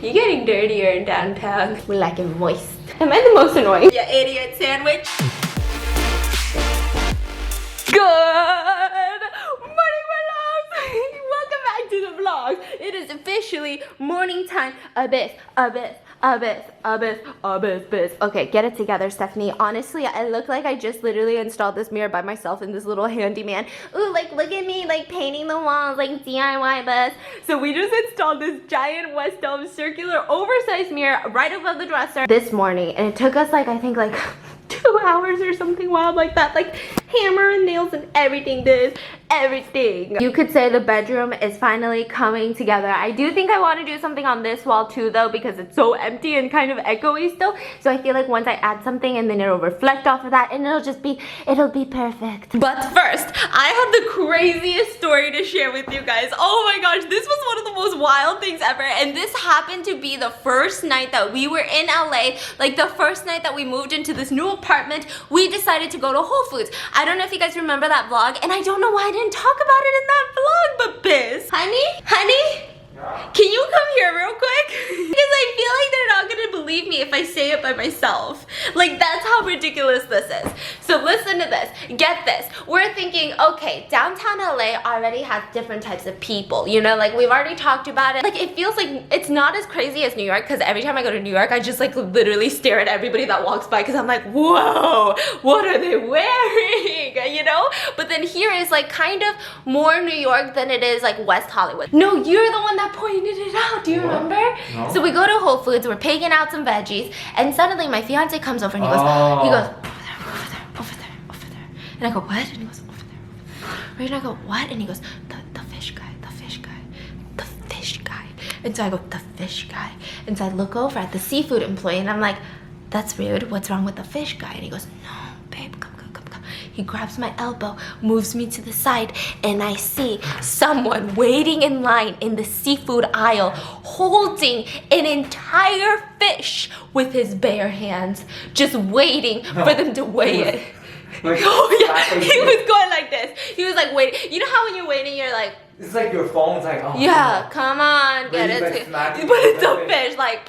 You're getting dirtier in downtown. We like it moist. Am I the most annoying? You idiot sandwich. Good morning, my loves. Welcome back to the vlog. It is officially morning time. Abyss. Okay, get it together, Stephanie. Honestly, I look like I just literally installed this mirror by myself in this little handyman. Ooh, like look at me, like painting the walls, like DIY bus. So we just installed this giant West Elm circular oversized mirror right above the dresser this morning, and it took us like I think like 2 hours or something wild like that, like hammer and nails and everything, dude. Everything. You could say the bedroom is finally coming together. I do think I want to do something on this wall too though, because it's so empty and kind of echoey still. So I feel like once I add something and then it'll reflect off of that and it'll be perfect. But first, I have the craziest story to share with you guys. Oh my gosh, this was one of the most wild things ever, and this happened to be the first night that we were in LA. Like the first night that we moved into this new apartment, we decided to go to Whole Foods. I don't know if you guys remember that vlog, and I don't know why I didn't talk about it in that vlog, but Biz, honey, can you come here real quick? Because I feel like they're not gonna believe me if I say it by myself. Like, that's how ridiculous this is. So listen to this, get this. We're thinking, okay, downtown LA already has different types of people, you know, like we've already talked about it. Like it feels like it's not as crazy as New York, because every time I go to New York, I just like literally stare at everybody that walks by because I'm like, whoa, what are they wearing, you know? But then here is like kind of more New York than it is like West Hollywood. No, you're the one that pointed it out. Do you remember? No. So we go to Whole Foods, we're picking out some veggies, and suddenly my fiance comes over and he goes, over there. And I go, what? And he goes, over there. Right, and I go, what? And he goes, the fish guy. And so I go, the fish guy. And so I look over at the seafood employee and I'm like, that's rude. What's wrong with the fish guy? And he goes, no, babe, come. He grabs my elbow, moves me to the side, and I see someone waiting in line in the seafood aisle holding an entire fish with his bare hands, just waiting for them to weigh it. Oh yeah, he was going like this. He was like waiting. You know how when you're waiting, you're like, it's like your phone's like, oh yeah, come on, get it. But it's a fish, like,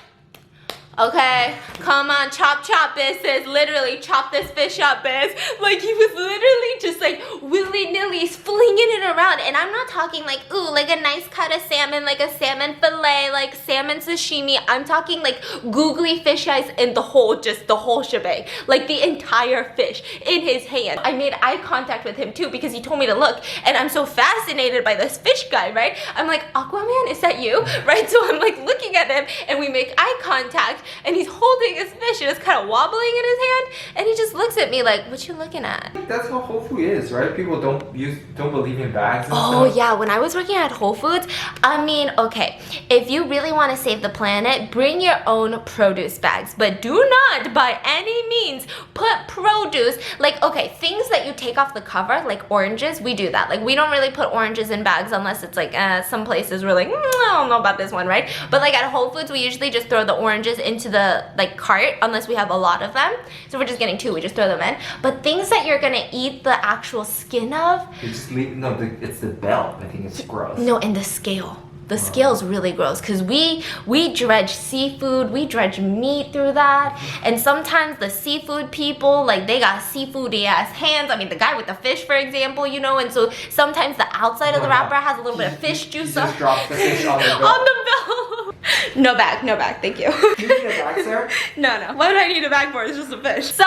okay, come on, chop, Biz. Literally, chop this fish up, Biz. Like, he was literally just like willy-nilly flinging it around. And I'm not talking like, ooh, like a nice cut of salmon, like a salmon fillet, like salmon sashimi. I'm talking like googly fish eyes and the whole shebang. Like the entire fish in his hand. I made eye contact with him too because he told me to look. And I'm so fascinated by this fish guy, right? I'm like, Aquaman, is that you? Right? So I'm like looking at him and we make eye contact. And he's holding his fish and it's kind of wobbling in his hand, and he just looks at me like, what you looking at? That's how Whole Food is, right? People don't believe in bags and stuff. stuff. Yeah, when I was working at Whole Foods, I mean, okay, if you really want to save the planet, bring your own produce bags, but do not by any means put produce, like, okay, things that you take off the cover, like oranges, we do that. Like, we don't really put oranges in bags unless it's like, some places we're like, I don't know about this one, right? But like at Whole Foods, we usually just throw the oranges into the like cart unless we have a lot of them. So we're just getting 2, we just throw them in. But things that you're gonna eat the actual skin of, you just leave, no, it's the belt. I think it's gross. No, and the scale. The scale is really gross because we dredge seafood, we dredge meat through that, and sometimes the seafood people, like, they got seafoody ass hands. I mean, the guy with the fish, for example, you know, and so sometimes the outside of the wrapper has a little bit of fish juice on. Just drop the fish on the belt. On the belt. No bag, thank you. Do you need a bag, sir? No. What do I need a bag for? It's just a fish. So,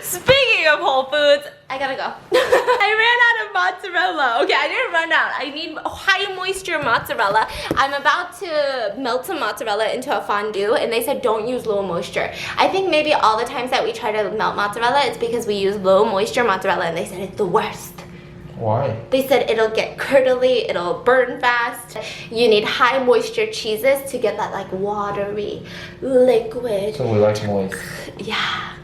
speaking of Whole Foods, I gotta go. I ran out of mozzarella. Okay, I didn't run out. I need high moisture mozzarella. I'm about to melt some mozzarella into a fondue, and they said don't use low moisture. I think maybe all the times that we try to melt mozzarella, it's because we use low moisture mozzarella, and they said it's the worst. Why? They said it'll get curdly, it'll burn fast. You need high moisture cheeses to get that like watery liquid. So we like moist. Yeah,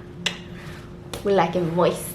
we like it moist.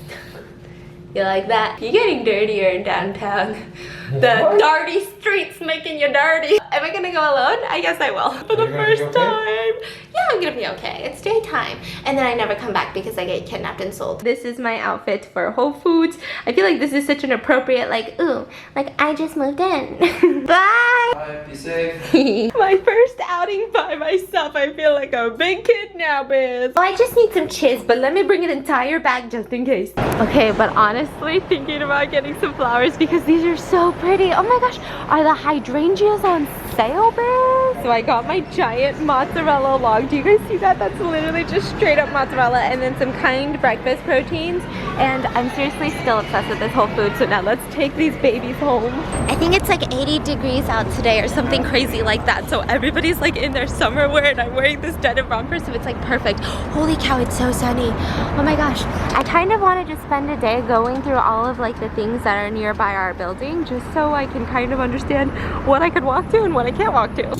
You like that? You're getting dirtier in downtown. The dirty streets making you dirty. Am I gonna go alone? I guess I will. For the first time. Yeah, I'm gonna be okay. It's daytime. And then I never come back because I get kidnapped and sold. This is my outfit for Whole Foods. I feel like this is such an appropriate, like, ooh, like I just moved in. Bye. Bye, be safe. My first outing by myself. I feel like a big kid now, biz. Oh, I just need some chiz, but let me bring an entire bag just in case. Okay, but honestly, thinking about getting some flowers because these are so pretty. Oh my gosh, are the hydrangeas on sale, biz? So I got my giant mozzarella log. Do you guys see that? That's literally just straight up mozzarella and then some kind breakfast proteins. And I'm seriously still obsessed with this Whole Foods. So now let's take these babies home. I think it's like 80 degrees out today or something crazy like that. So everybody's like in their summer wear and I'm wearing this denim romper, so it's like perfect. Holy cow, it's so sunny. Oh my gosh. I kind of want to just spend a day going through all of like the things that are nearby our building just so I can kind of understand what I could walk to and what I can't walk to.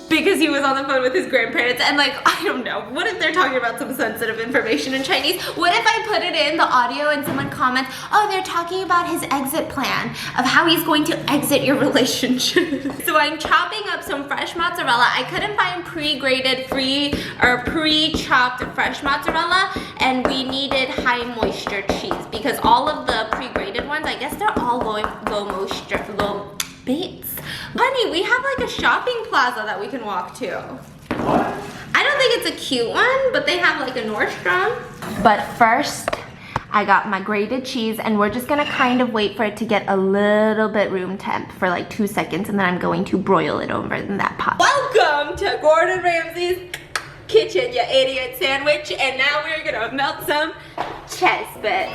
Because he was on the phone with his grandparents and like, I don't know, what if they're talking about some sensitive information in Chinese? What if I put it in the audio and someone comments, oh, they're talking about his exit plan of how he's going to exit your relationship. So I'm chopping up some fresh mozzarella. I couldn't find pre-grated pre-chopped fresh mozzarella, and we needed high moisture cheese because all of the pre-grated ones, I guess they're all low moisture, low beets. Honey, we have like a shopping plaza that we can walk to. What? I don't think it's a cute one, but they have like a Nordstrom. But first, I got my grated cheese and we're just gonna kind of wait for it to get a little bit room temp for like 2 seconds and then I'm going to broil it over in that pot. Welcome to Gordon Ramsay's kitchen, you idiot sandwich. And now we're gonna melt some chest bits.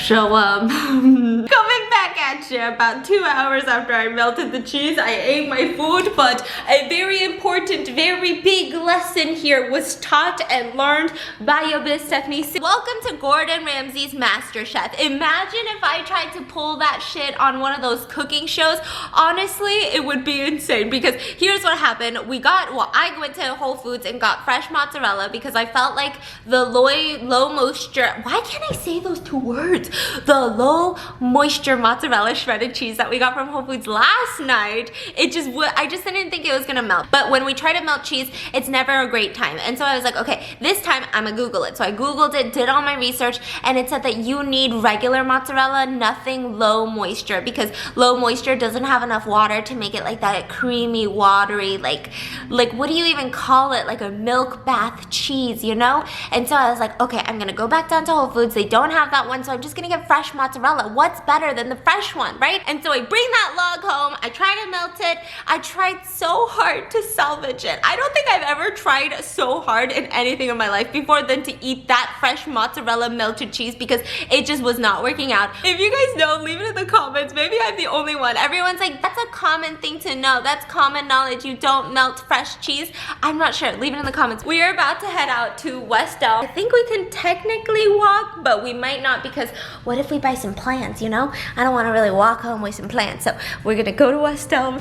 So coming back at you about 2 hours after I melted the cheese, I ate my food, but a very important, very big lesson here was taught and learned by your biz Stephanie. Welcome to Gordon Ramsay's MasterChef. Imagine if I tried to pull that shit on one of those cooking shows. Honestly, it would be insane because here's what happened. I went to Whole Foods and got fresh mozzarella because I felt like the low moisture, why can't I say those two words? The low moisture mozzarella shredded cheese that we got from Whole Foods last night, I just didn't think it was gonna melt. But when we try to melt cheese, it's never a great time. And so I was like, okay, this time I'm gonna Google it. So I Googled it, did all my research, and it said that you need regular mozzarella, nothing low moisture, because low moisture doesn't have enough water to make it like that creamy, watery, like what do you even call it? Like a milk bath cheese, you know? And so I was like, okay, I'm gonna go back down to Whole Foods. They don't have that one, so I'm just gonna get fresh mozzarella. What's better than the fresh one, right? And so I bring that log home, I try to melt it. I tried so hard to salvage it. I don't think I've ever tried so hard in anything in my life before than to eat that fresh mozzarella melted cheese because it just was not working out. If you guys know, leave it in the comments. Maybe I'm the only one. Everyone's like, that's a common thing to know. That's common knowledge. You don't melt fresh cheese. I'm not sure. Leave it in the comments. We are about to head out to West Elm. I think we can technically walk, but we might not because what if we buy some plants, you know? I don't want to really walk home with some plants. So we're gonna go to West Elm.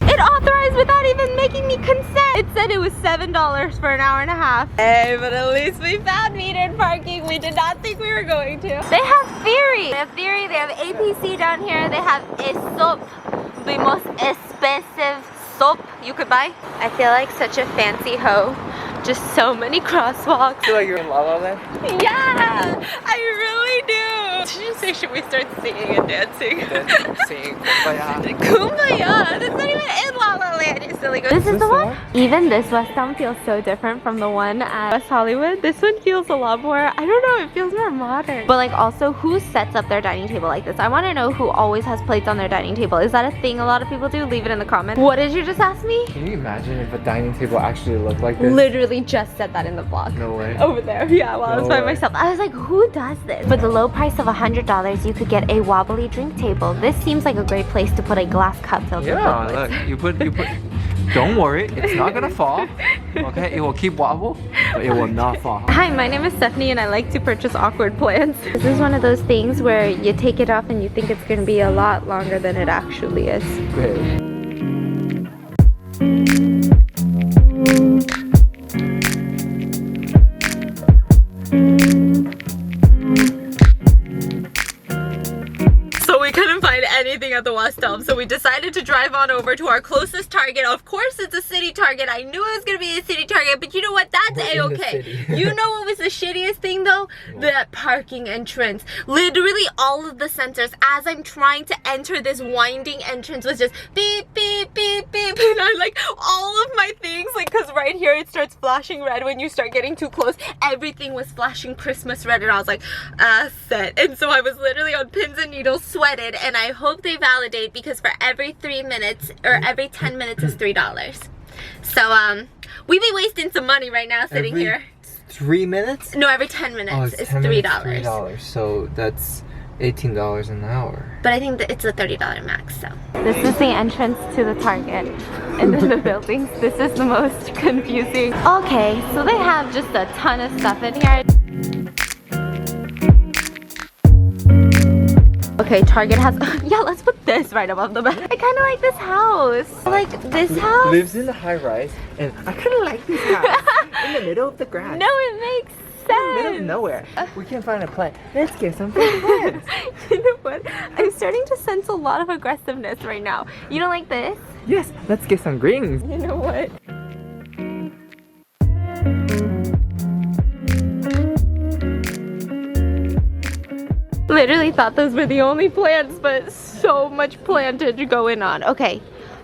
It authorized without even making me consent. It said it was $7 for an hour and a half. Hey, but at least we found metered parking. We did not think we were going to. They have Theory. They have Theory, they have APC down here. They have Aesop, the most expensive soap you could buy. I feel like such a fancy hoe. Just so many crosswalks. I feel like you're in La La Land? Yeah, I really do. Did you say, should we start singing and dancing? Singing Kumbaya. Kumbaya? That's not even in La La Land, you silly goose. This is the one? Even this West Elm feels so different from the one at West Hollywood. This one feels a lot more, I don't know, it feels more modern. But like also, who sets up their dining table like this? I want to know who always has plates on their dining table. Is that a thing a lot of people do? Leave it in the comments. What did you just ask me? Can you imagine if a dining table actually looked like this? Literally just said that in the vlog. No way. Over there, yeah, while I was by myself. I was like, who does this? For the low price of $100, you could get a wobbly drink table. This seems like a great place to put a glass cup filled with liquids. Yeah, look, you put Don't worry, it's not gonna fall. Okay, it will keep wobble, but it will not fall. Hi, my name is Stephanie and I like to purchase awkward plants. This is one of those things where you take it off and you think it's going to be a lot longer than it actually is. Great. So we couldn't find anything at the West Elm, so we decided to drive on over to our closest Target. Of course it's a city Target. I knew it was gonna be a city Target, but you know what? That's a-okay. You know what was the shittiest thing though? The parking entrance. Literally all of the sensors, as I'm trying to enter this winding entrance, was just beep, beep, beep, beep. And I like all of my things, like, cause right here it starts flashing red when you start getting too close. Everything was flashing Christmas red and I was like, set. And so I was literally on pins and needles, sweated, and I hope they validate because for every 3 minutes or every 10 minutes is $3. So we be wasting some money right now sitting here. 3 minutes? No, every 10 minutes is $3. $3. So that's $18 an hour. But I think that it's a $30 max, so. This is the entrance to the Target. And then the buildings. This is the most confusing. Okay, so they have just a ton of stuff in here. Okay, Target has, yeah, let's put this right above the bed. I kind of like this house. Like this house. Lives in a high rise, and I kind of like this house in the middle of the grass. No, it makes sense. In the middle of nowhere. We can't find a plant. Let's get some plants. You know what? I'm starting to sense a lot of aggressiveness right now. You don't like this? Yes, let's get some greens. You know what? Literally thought those were the only plants, but so much plantage going on. Okay,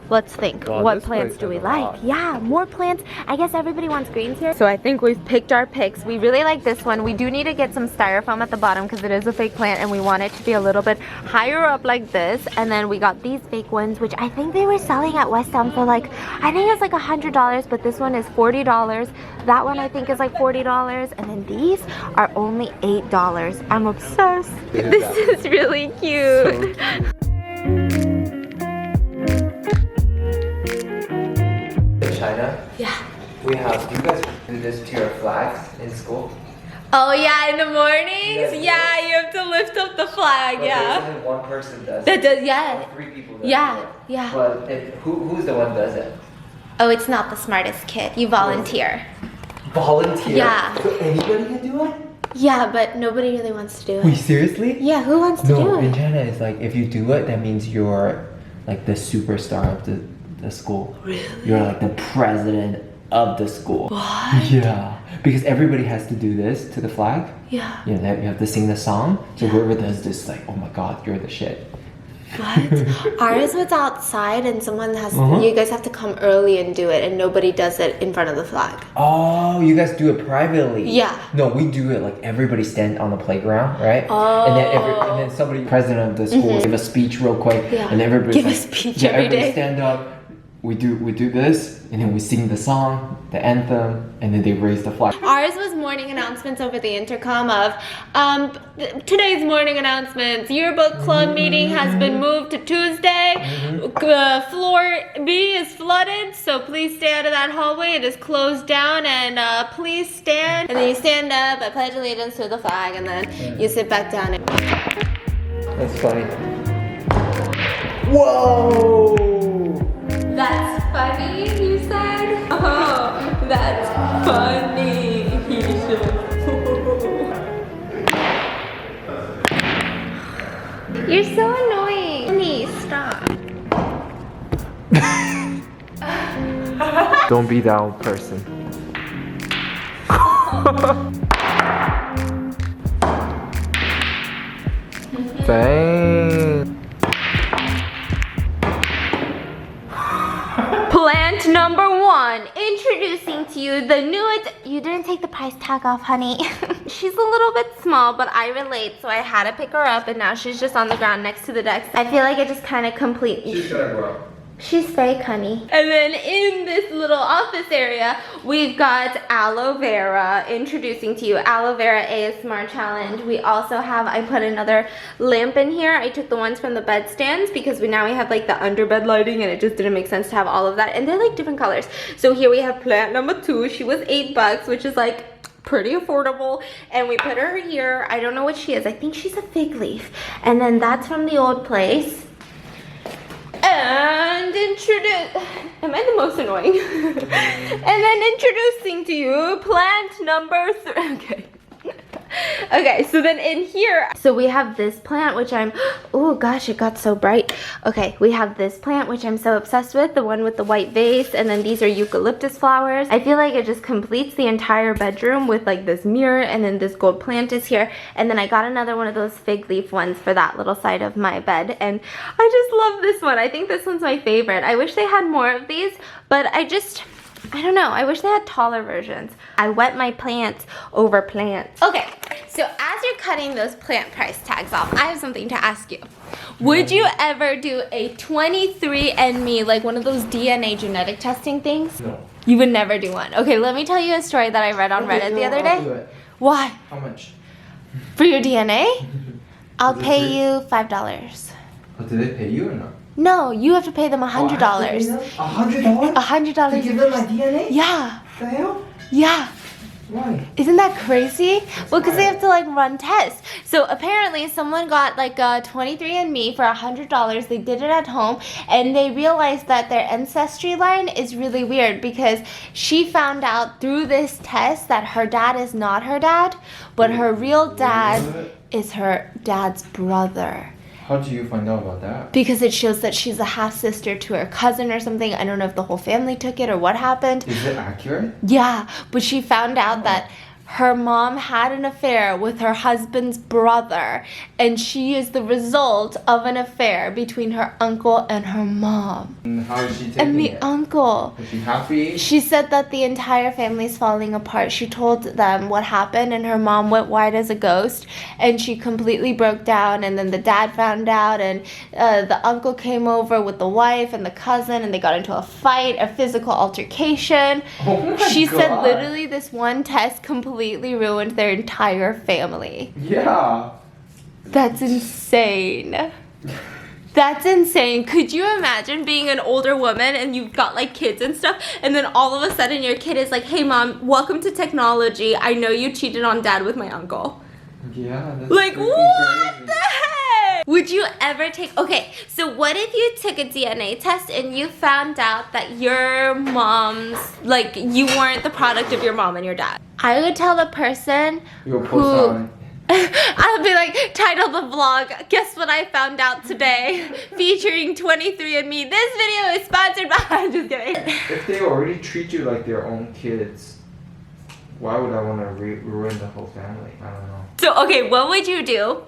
let's think. God, what plants do we like? Yeah, more plants. I guess everybody wants greens here. So I think we've picked our picks. We really like this one. We do need to get some styrofoam at the bottom because it is a fake plant and we want it to be a little bit higher up like this. And then we got these fake ones, which I think they were selling at West Elm for like, I think it's like $100, but this one is $40. That one I think is like $40. And then these are only $8. I'm obsessed. This is really cute. China? Yeah. We have, do you guys do this to your flags in school? Oh yeah, in the mornings? Yes. Yeah, you have to lift up the flag, But yeah. there's only one person does That it. does, yeah. Or 3 people do Yeah, it. yeah. But who's the one does it? Oh, it's not the smartest kid. You volunteer. Volunteer? Yeah. So anybody can do it? Yeah, but nobody really wants to do Wait, it. seriously? Yeah, who wants to No, do in it? China it's like if you do it, that means you're like the superstar of the school. Really? You're like the president of the school. What? Yeah. Because everybody has to do this to the flag. Yeah. You know, you have to sing the song. So whoever does this, like, oh my god, you're the shit. What? Ours was outside and someone has to, you guys have to come early and do it and nobody does it in front of the flag. Oh, you guys do it privately? Yeah. No, we do it like everybody stand on the playground, right? Oh. And then somebody, president of the school, give a speech real quick. Yeah. And everybody Give a speech every everybody day. stand up. We do this, and then we sing the song, the anthem, and then they raise the flag. Ours was morning announcements over the intercom of, today's morning announcements. Yearbook club meeting has been moved to Tuesday. Floor B is flooded, so please stay out of that hallway. It is closed down, and please stand. And then you stand up, I pledge allegiance to the flag, and then you sit back down. That's funny. Whoa! That's funny, you said? Oh, that's funny. You're so annoying. Honey, stop. Don't be that old person. Dang. Plant number 1. Introducing to you the newest. You didn't take the price tag off, honey. She's a little bit small, but I relate, so I had to pick her up, and now she's just on the ground next to the decks. I feel like it just kind of completely. She's gonna grow. She's fake, honey. And then in this little office area, we've got aloe vera introducing to you aloe vera ASMR challenge. We also have, I put another lamp in here. I took the ones from the bed stands because now we have like the underbed lighting and it just didn't make sense to have all of that. And they're like different colors. So here we have plant number 2. She was $8, which is like pretty affordable, and we put her here. I don't know what she is. I think she's a fig leaf. And then that's from the old place. And am I the most annoying? And then introducing to you plant number 3. Okay. Okay, so then in here, so we have this plant, which I'm, oh gosh, it got so bright. Okay, we have this plant, which I'm so obsessed with, the one with the white vase, and then these are eucalyptus flowers. I feel like it just completes the entire bedroom with like this mirror, and then this gold plant is here, and then I got another one of those fig leaf ones for that little side of my bed, and I just love this one. I think this one's my favorite. I wish they had more of these, but I don't know. I wish they had taller versions. I wet my plants over plants. Okay, so as you're cutting those plant price tags off, I have something to ask you. Would you ever do a 23andMe, like one of those DNA genetic testing things? No. You would never do one. Okay, let me tell you a story that I read on Reddit the other I'll do day. it. Why? How much? For your DNA? I'll Is it pay free? you $5. But did they pay you or not? No, you have to pay them $100. $100? $100? To give them my DNA? Yeah. The hell? Yeah. Why? Isn't that crazy? Well, because they have to like run tests. So apparently someone got like a 23andMe for $100. They did it at home and they realized that their ancestry line is really weird because she found out through this test that her dad is not her dad, but her real dad is her dad's brother. How do you find out about that? Because it shows that she's a half sister to her cousin or something. I don't know if the whole family took it or what happened. Is it accurate? Yeah, but she found out that her mom had an affair with her husband's brother, and she is the result of an affair between her uncle and her mom. And how is she taking And the it? uncle. Is she happy? She said that the entire family is falling apart. She told them what happened, and her mom went white as a ghost, and she completely broke down. And then the dad found out, and the uncle came over with the wife and the cousin, and they got into a fight, a physical altercation. Oh my She said God. literally this one test completely ruined their entire family. Yeah. That's insane. That's insane. Could you imagine being an older woman and you've got like kids and stuff, and then all of a sudden your kid is like, hey mom, welcome to technology. I know you cheated on dad with my uncle. Yeah, that's Like, freaking what crazy. the heck? Would you ever take, okay, so what if you took a DNA test and you found out that your mom's, like, you weren't the product of your mom and your dad? I would tell the person You'll who, post on. I'll be like, title the vlog, guess what I found out today, featuring 23andMe. This video is sponsored by, I'm just kidding. If they already treat you like their own kids, why would I want to ruin the whole family? I don't know. So, okay, what would you do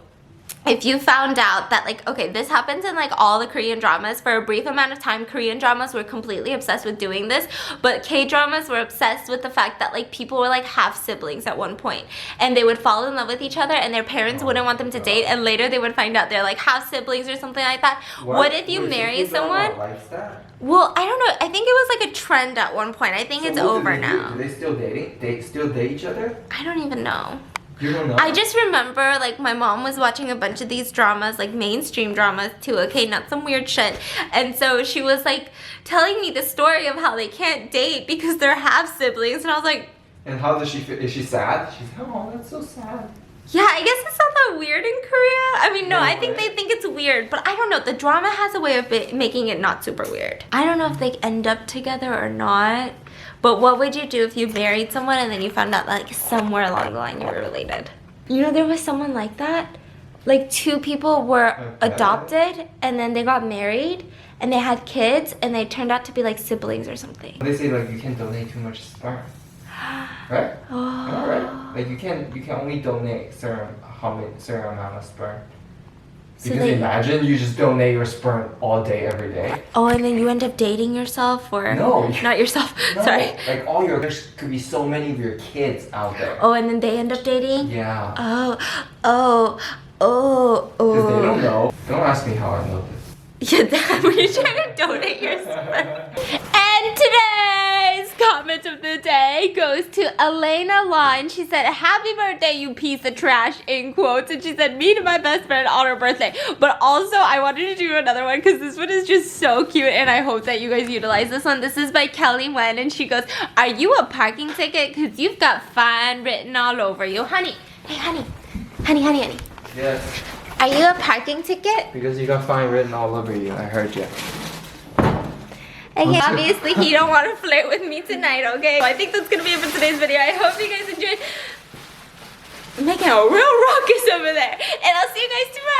if you found out that, like, okay, this happens in like all the Korean dramas. For a brief amount of time, Korean dramas were completely obsessed with doing this, but K-dramas were obsessed with the fact that like people were like half siblings at one point, and they would fall in love with each other and their parents wouldn't want them to date, and later they would find out they're like half siblings or something like that. What if you marry someone? Likes that? Well, I don't know. I think it was like a trend at one point. I think So it's what do over they do? now. Do they still dating? They still date each other? I don't even know. You don't know? I just remember, like, my mom was watching a bunch of these dramas, like, mainstream dramas, too, okay? Not some weird shit. And so she was, like, telling me the story of how they can't date because they're half-siblings. And I was like... And how does she feel? Is she sad? She's like, oh, that's so sad. Yeah, I guess it's not that weird in Korea. I mean, no, No I think way. they think it's weird. But I don't know. The drama has a way of making it not super weird. I don't know if they end up together or not. But what would you do if you married someone and then you found out, like, somewhere along the line you were related? You know, there was someone like that. Like, two people were Okay. adopted and then they got married and they had kids and they turned out to be, like, siblings or something. They say like you can't donate too much sperm, right? Oh. Am I right? Like you can only donate certain amount of sperm. So Because they- imagine you just donate your sperm all day, every day. Oh, and then you end up dating yourself or... No. Not yourself. No, Sorry. like there's could be so many of your kids out there. Oh, and then they end up dating? Yeah. Oh, oh, oh, Because they don't oh. know. Don't ask me how I know this. Yeah, that we try to donate your sperm. And today's comment of the day goes to Elena Law, and she said, "Happy birthday, you piece of trash," in quotes. And she said, "Me to my best friend on her birthday." But also, I wanted to do another one because this one is just so cute, and I hope that you guys utilize this one. This is by Kelly Wen, and she goes, "Are you a parking ticket? Because you've got fine written all over you." Honey, hey, honey. Honey. Yes. Are you a parking ticket? Because you got fine written all over you. I heard you. Okay, obviously he don't want to flirt with me tonight, okay? I think that's gonna be it for today's video. I hope you guys enjoyed. I'm making a real ruckus over there. And I'll see you guys tomorrow.